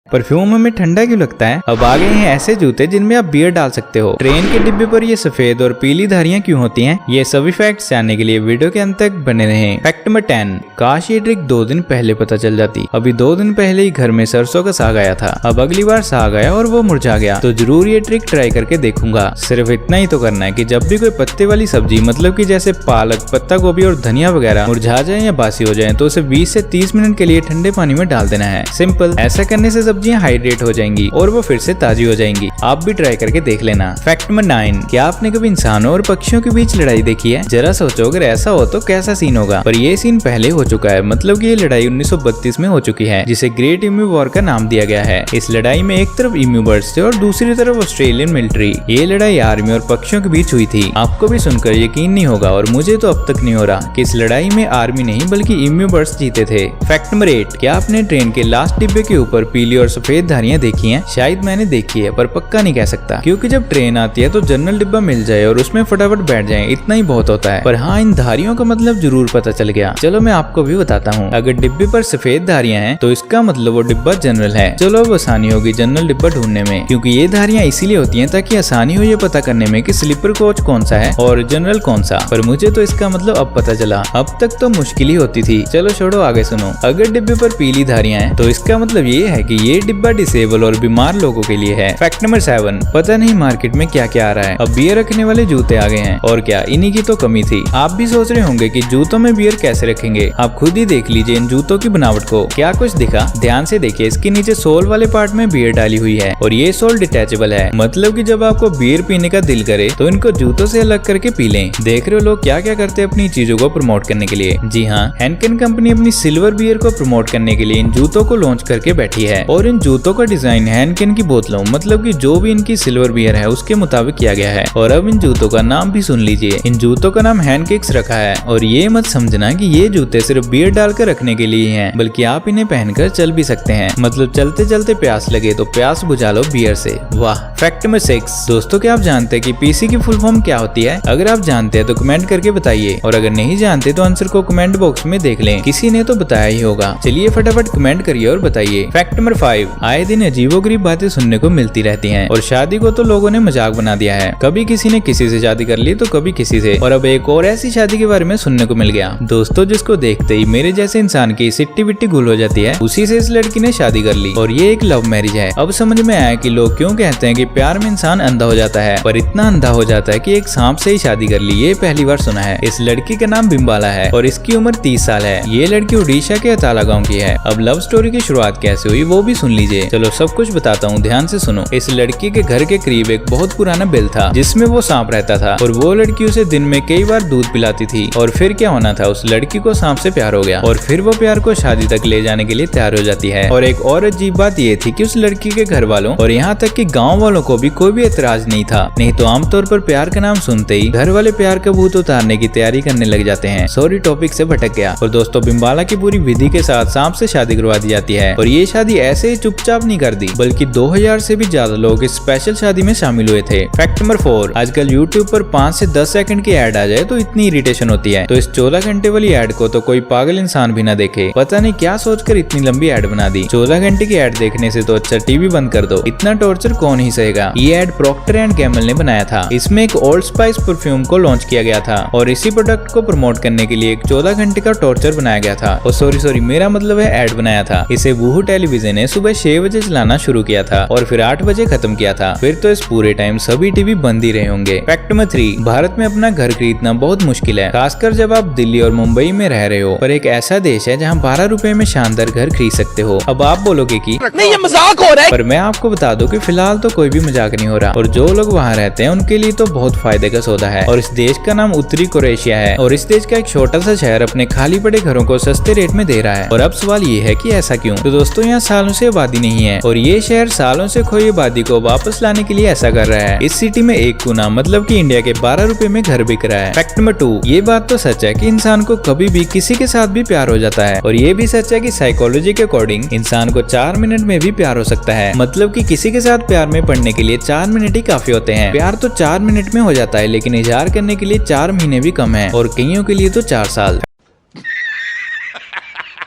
Perfume हमें ठंडा क्यों लगता है? अब आ गए हैं ऐसे जूते जिनमें आप बियर डाल सकते हो। ट्रेन के डिब्बे पर ये सफेद और पीली धारियां क्यों होती हैं? ये सभी फैक्ट्स जानने के लिए वीडियो के अंत तक बने रहें। फैक्ट नंबर 10, काश ये ट्रिक 2 दिन पहले पता चल जाती। अभी 2 दिन पहले ही घर में सरसों का साग आया था। अब अगली बार साग आया और वो मुरझा गया तो जरूर ये ट्रिक ट्राई करके देखूंगा। सिर्फ इतना ही तो करना है कि जब भी कोई पत्ते वाली सब्जी मतलब कि जैसे पालक, पत्ता गोभी और धनिया वगैरह मुरझा जाए या बासी हो जाए तो उसे 20 से 30 मिनट के लिए ठंडे पानी में डाल देना है। सिंपल। ऐसा करने से सब्जियां हाइड्रेट हो जाएंगी और वो फिर से ताजी हो जाएंगी। आप भी ट्राई करके देख लेना। फैक्ट नंबर 9, क्या आपने कभी इंसानों और पक्षियों के बीच लड़ाई देखी है? जरा सोचो अगर ऐसा हो तो कैसा सीन होगा। पर ये सीन पहले हो चुका है, मतलब कि ये लड़ाई 1932 में हो चुकी है, जिसे ग्रेट इम्यू वॉर का नाम दिया गया है। इस लड़ाई में एक तरफ इम्यू बर्ड्स थे और दूसरी तरफ ऑस्ट्रेलियन मिलिट्री। ये लड़ाई आर्मी और पक्षियों के बीच हुई थी। आपको भी सुनकर यकीन नहीं होगा और मुझे तो अब तक नहीं हो रहा कि इस लड़ाई में आर्मी नहीं बल्कि इम्यू बर्ड्स जीते थे। फैक्ट नंबर 8, क्या आपने ट्रेन के लास्ट डिब्बे के ऊपर पीली और सफेद धारियां देखी हैं? शायद मैंने देखी है पर पक्का नहीं कह सकता, क्योंकि जब ट्रेन आती है तो जनरल डिब्बा मिल जाए और उसमें फटाफट बैठ जाए इतना ही बहुत होता है। पर हाँ, इन धारियों का मतलब जरूर पता चल गया। चलो मैं आपको भी बताता हूँ। अगर डिब्बे पर सफेद धारियां हैं तो इसका मतलब वो डिब्बा जनरल है। चलो अब आसानी होगी जनरल डिब्बा ढूंढने में, क्योंकि ये धारियां इसीलिए होती हैं ताकि आसानी हो ये पता करने में कि स्लीपर कोच कौन सा है और जनरल कौन सा। पर मुझे तो इसका मतलब अब पता चला। अब तक तो मुश्किल ही होती थी। चलो छोड़ो, आगे सुनो। अगर डिब्बे पर पीली धारियां हैं तो इसका मतलब ये है कि ये डिब्बा डिसेबल और बीमार लोगों के लिए है। फैक्ट नंबर 7, पता नहीं मार्केट में क्या क्या आ रहा है। अब बियर रखने वाले जूते आ गए हैं और क्या इन्हीं की तो कमी थी। आप भी सोच रहे होंगे कि जूतों में बियर कैसे रखेंगे। आप खुद ही देख लीजिए इन जूतों की बनावट को। क्या कुछ दिखा? ध्यान से देखिए, इसके नीचे सोल वाले पार्ट में बियर डाली हुई है और ये सोल डिटैचेबल है। मतलब कि जब आपको बियर पीने का दिल करे तो इनको जूतों से अलग करके पी लें। देख रहे हो लोग क्या क्या करते हैं अपनी चीजों को प्रमोट करने के लिए। जी हाँ, हेनकेन कंपनी अपनी सिल्वर बियर को प्रमोट करने के लिए इन जूतों को लॉन्च करके बैठी है और इन जूतों का डिजाइन हेनकेन की बोतलों मतलब कि जो भी इनकी सिल्वर बियर है उसके मुताबिक किया गया है। और अब इन जूतों का नाम भी सुन लीजिए। इन जूतों का नाम हैंडकिक्स रखा है और ये मत समझना कि ये जूते सिर्फ बियर डालकर रखने के लिए हैं, बल्कि आप इन्हें पहनकर चल भी सकते हैं। मतलब चलते चलते प्यास लगे तो प्यास बुझा लो बियर से। वाह। फैक्ट नंबर 6, दोस्तों क्या आप जानते हैं कि पीसी की फुल फॉर्म क्या होती है? अगर आप जानते हैं तो कमेंट करके बताइए और अगर नहीं जानते तो आंसर को कमेंट बॉक्स में देख लें, किसी ने तो बताया ही होगा। चलिए फटाफट कमेंट करिए और बताइए। फैक्ट नंबर 5, आए दिन अजीबोगरीब बातें सुनने को मिलती रहती हैं और शादी को तो लोगों ने मजाक बना दिया है। कभी किसी ने किसी से शादी कर ली तो कभी किसी से, और अब एक और ऐसी शादी के बारे में सुनने को मिल गया दोस्तों जिसको देखते ही मेरे जैसे इंसान की सिट्टी बिट्टी गुल हो जाती है। उसी से इस लड़की ने शादी कर ली और ये एक लव मैरिज है। अब समझ में आया कि लोग क्यों कहते हैं कि प्यार में इंसान अंधा हो जाता है, पर इतना अंधा हो जाता है कि एक सांप से ही शादी कर ली। ये पहली बार सुना है। इस लड़की का नाम बिम्बाला है और इसकी उम्र 30 साल है। ये लड़की उड़ीसा के अताला गाँव की है। अब लव स्टोरी की शुरुआत कैसे हुई वो भी सुन लीजिए। चलो सब कुछ बताता हूँ, ध्यान से सुनो। इस लड़की के घर के करीब एक बहुत पुराना बिल था जिसमें वो सांप रहता था और वो लड़की उसे दिन में कई बार दूध पिलाती थी। और फिर क्या होना था, उस लड़की को सांप से प्यार हो गया और फिर वो प्यार को शादी तक ले जाने के लिए तैयार हो जाती है। और एक और अजीब बात ये थी कि उस लड़की के घर वालों और यहाँ तक कि गाँव वालों को भी कोई भी एतराज नहीं था। नहीं तो आमतौर पर प्यार का नाम सुनते ही घर वाले प्यार का भूत उतारने की तैयारी करने लग जाते हैं। सॉरी, टॉपिक से भटक गया। और दोस्तों, बिम्बाला की पूरी विधि के साथ सांप से शादी करवा दी जाती है और ये शादी ऐसे ही चुपचाप नहीं कर दी, बल्कि 2000 से भी ज्यादा लोग इस स्पेशल शादी में शामिल हुए थे। फैक्ट नंबर 4, आजकल YouTube पर 5 से 10 सेकंड की एड आ जाए तो इतनी इरिटेशन होती है, तो इस 14 घंटे वाली एड को तो कोई पागल इंसान भी ना देखे। पता नहीं क्या सोचकर इतनी लंबी एड बना दी। 14 घंटे की एड देखने से तो अच्छा टीवी बंद कर दो। इतना टॉर्चर कौन ही सहेगा। ये एड प्रॉक्टर एंड गैम्बल ने बनाया था। इसमें एक ओल्ड स्पाइस परफ्यूम को लॉन्च किया गया था और इसी प्रोडक्ट को प्रमोट करने के लिए एक 14 घंटे का टॉर्चर बनाया गया था। और सॉरी मेरा मतलब है एड बनाया था। इसे वूहू टेलीविजन ने सुबह 6 बजे चलाना शुरू किया था और फिर 8 बजे खत्म किया था। फिर तो इस पूरे टाइम सभी टीवी बंद ही रहे होंगे। फैक्ट नंबर 3, भारत में अपना घर खरीदना बहुत मुश्किल है, खासकर जब आप दिल्ली और मुंबई में रह रहे हो। पर एक ऐसा देश है जहां 12 रुपए में शानदार घर खरीद सकते हो। अब आप बोलोगे कि नहीं, ये मजाक हो रहा है, पर मैं आपको बता दूं कि फिलहाल तो कोई भी मजाक नहीं हो रहा और जो लोग वहां रहते हैं उनके लिए तो बहुत फायदे का सौदा है। और इस देश का नाम उत्तरी क्रोएशिया है और इस देश का एक छोटा सा शहर अपने खाली पड़े घरों को सस्ते रेट में दे रहा है। और अब सवाल ये है कि ऐसा क्यों? तो दोस्तों, यहाँ सालों से आबादी नहीं है और ये शहर सालों से खोई आबादी को वापस लाने के लिए ऐसा कर रहा है। इस सिटी में एक गुना मतलब कि इंडिया के 12 रुपए में घर बिक रहा है। फैक्ट नंबर 2, ये बात तो सच है कि इंसान को कभी भी किसी के साथ भी प्यार हो जाता है और ये भी सच है कि साइकोलॉजी के अकॉर्डिंग इंसान को 4 मिनट में भी प्यार हो सकता है। मतलब कि किसी के साथ प्यार में पड़ने के लिए 4 मिनट ही काफी होते हैं। प्यार तो 4 मिनट में हो जाता है, लेकिन इजहार करने के लिए 4 महीने भी कम है और कईयों के लिए तो 4 साल।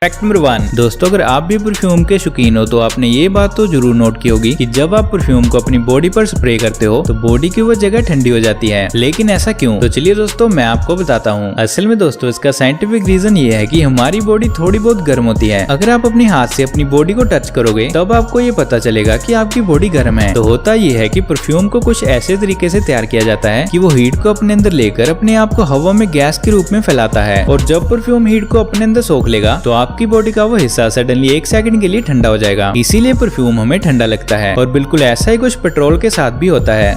फैक्ट नंबर 1 दोस्तों, अगर आप भी परफ्यूम के शौकीन हो तो आपने ये बात तो जरूर नोट की होगी कि जब आप परफ्यूम को अपनी बॉडी पर स्प्रे करते हो तो बॉडी की वो जगह ठंडी हो जाती है। लेकिन ऐसा क्यों? तो चलिए दोस्तों मैं आपको बताता हूँ। असल में दोस्तों इसका साइंटिफिक रीजन ये है कि हमारी बॉडी थोड़ी बहुत गर्म होती है। अगर आप अपने हाथ से अपनी बॉडी को टच करोगे तब आपको ये पता चलेगा कि आपकी बॉडी गर्म है। तो होता ये है कि परफ्यूम को कुछ ऐसे तरीके से तैयार किया जाता है कि वो हीट को अपने अंदर लेकर अपने आप को हवा में गैस के रूप में फैलाता है, और जब परफ्यूम हीट को अपने अंदर सोख लेगा तो आपकी बॉडी का वो हिस्सा सडनली 1 सेकंड के लिए ठंडा हो जाएगा। इसीलिए परफ्यूम हमें ठंडा लगता है। और बिल्कुल ऐसा ही कुछ पेट्रोल के साथ भी होता है।